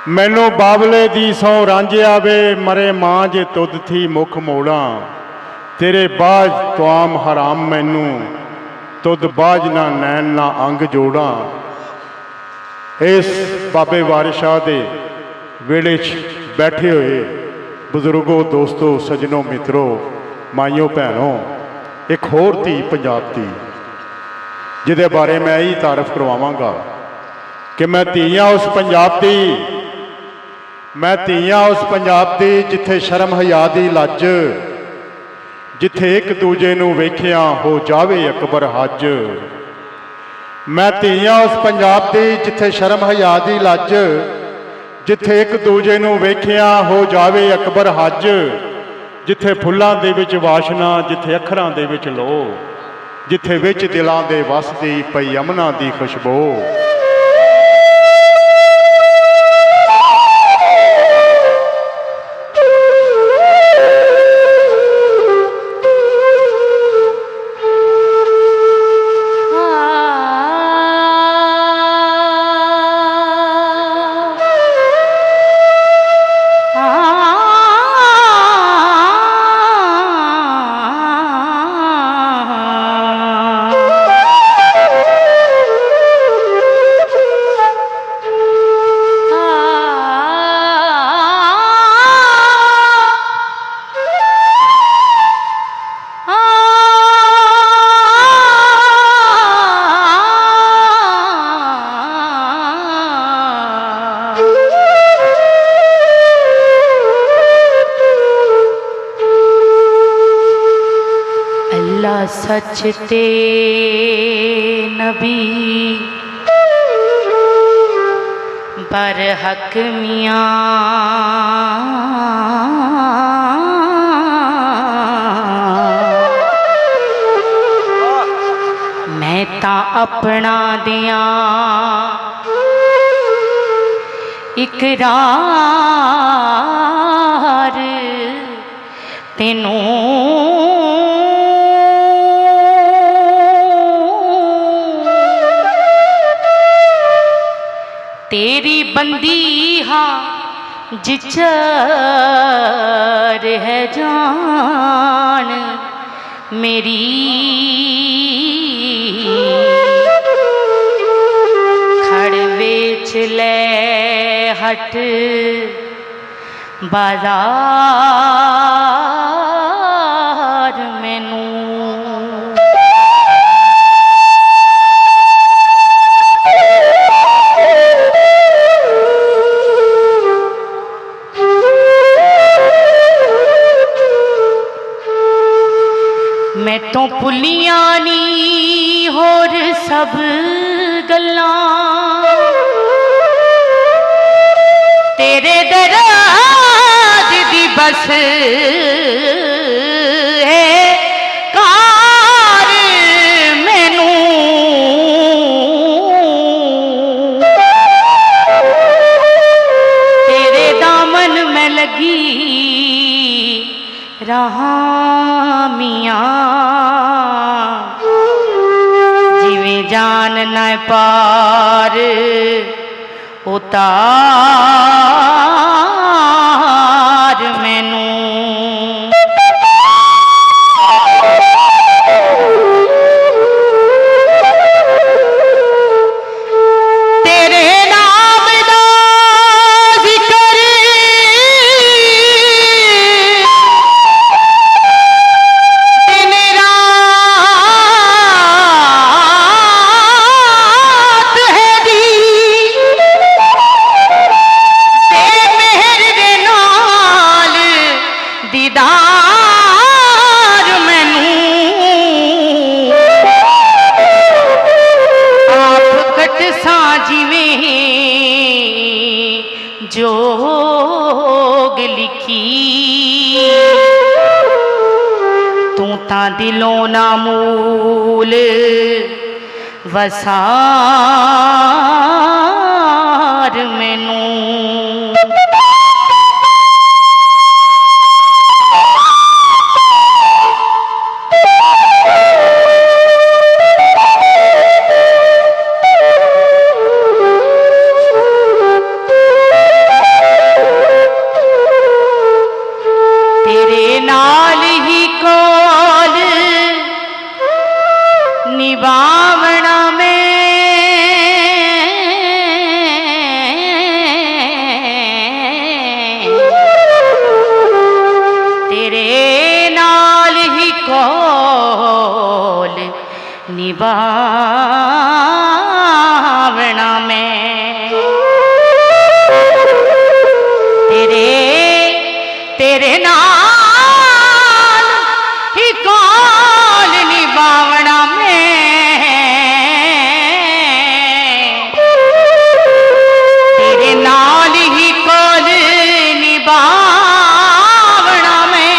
मैनू बाबले दी सौ रांझिया वे मरे मां जे तुद थी मुख मोड़ा तेरे बाज तुआम हराम मैनू तुद बाज ना नैन ना अंग जोड़ा। इस बाबे वारिस शाह दे वेले बैठे हुए बजुर्गों दोस्तों सजनों मित्रों माइयों भैनों एक होर धी पंजाब दी जिहदे बारे मैं यही तारफ करवावांगा कि मैं धीआं उस पंजाब दी मैं धीआं उस पंजाब दी जिथे शर्म हया दी लज जिथे एक दूजे नूं वेखिया हो जावे अकबर हज। मैं धीआं उस पंजाब दी जिथे शर्म हया दी लज जिथे एक दूजे नूं वेखिया हो जावे अकबर हज। जिथे फुल्लां दे विच वाशना जिथे अखरां दे विच लो जिथे विच दिलां दे वसदी पई अमना दी खुशबू। सच ते नबी बरहक मियां मैं तां अपना दियां इकरार तेनों तेरी बंदी हाँ जिचर है जान मेरी खड़ बेच ले हट बाजार मैनू। मैं तो भुलियां नी होर सब गल्लां तेरे दराज दी बस है कार मैनू। तेरे दामन में लगी रहा मियां जिवें जान न पार उतार मैनू। जोग लिखी तू ता दिलों ना मूल वसार मैनू। कोल निभावना निभावना में तेरे नाल ही कौल निभावना में तेरे नाल ही कौल निभावना में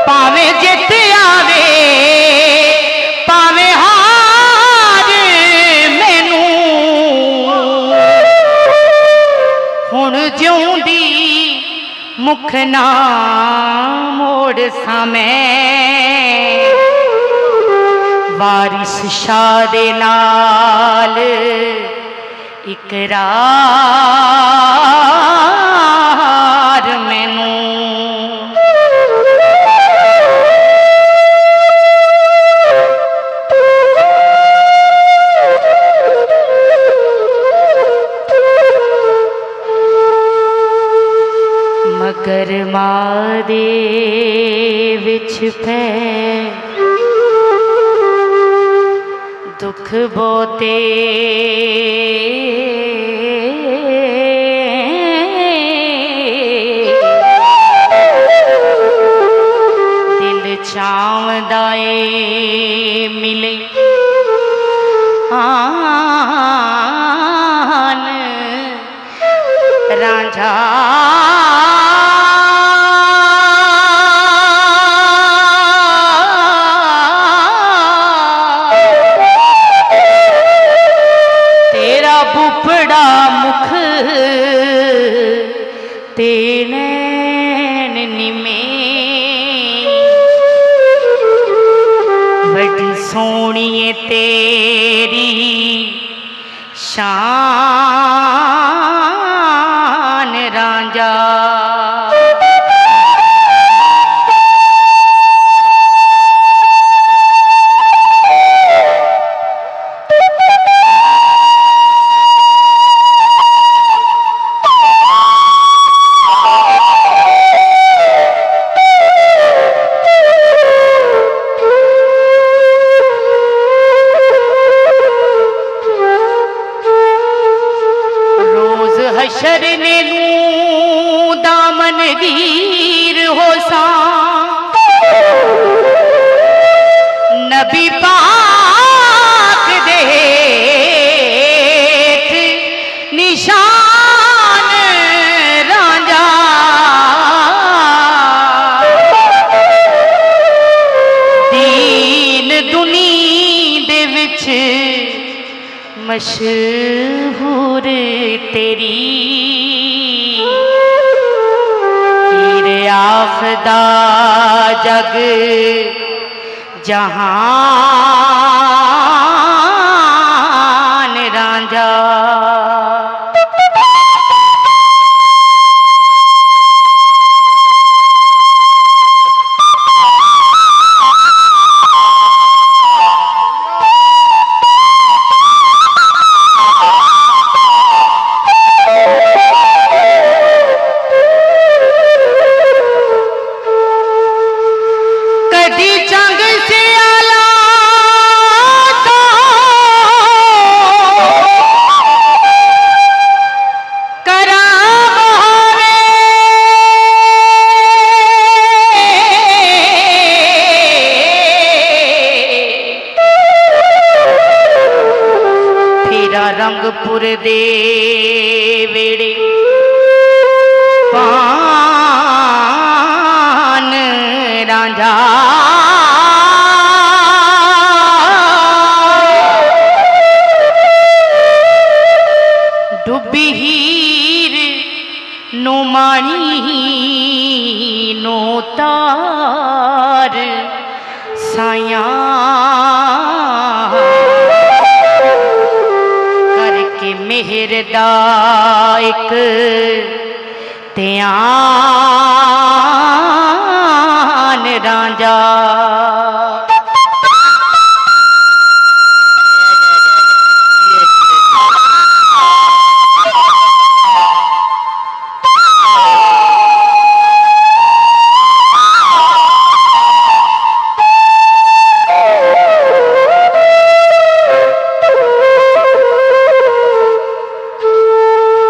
पावे जित आवे पावे हार मैनू हुण जिउंदी मुख ना मोड़ समय वारिस शाह दे नाल इकरार मैनू मगर मां दे विच पै दुख बहुते दिल चावदा ए मिले आन रांझा बुपड़ा मुख ते नैन निमे बड़ी सोहनी तेरी शान रांझा शरने नू दामन गिर हो सा नबी पाक देख निशान रांझा दीन दुनी दे विच मशहूर तेरी पीर आखदा जग जहान रांझा रंगपुर दे वेड़े पान रांझा डुबी हीर नो माणी नो तार साया मेहर दा इक ध्यान रांझा।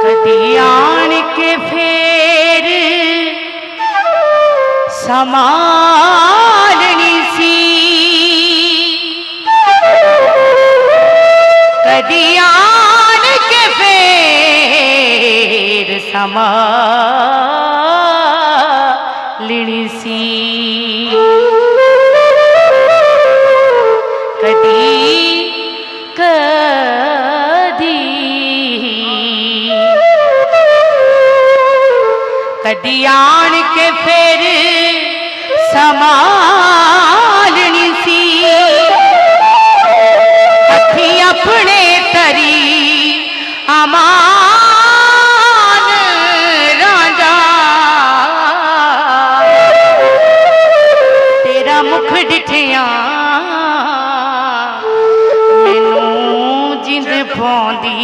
कदी आन के फेर संभालनी सी, कदी आन के फेर संभालनी सी, कदी कदी आन के फिर संभालनी सी, अखी अपने तरी अमान रांझा। तेरा मुख डिठिया मैनू जिंद पाउंदी,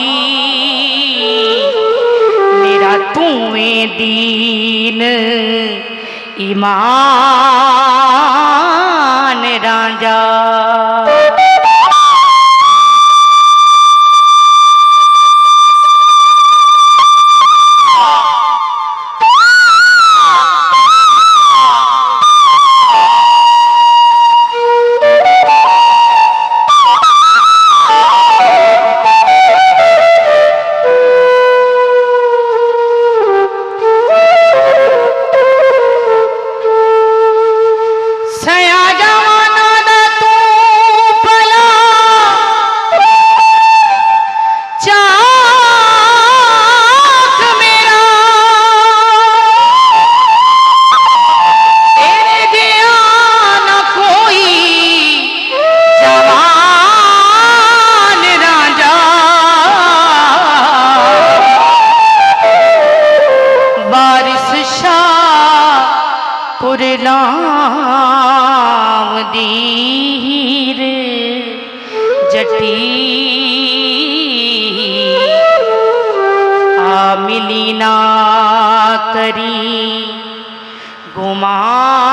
मेरा तूवें दीन ईमान रांझा। पुरलावदीर जटी आ मिली ना करी गुमान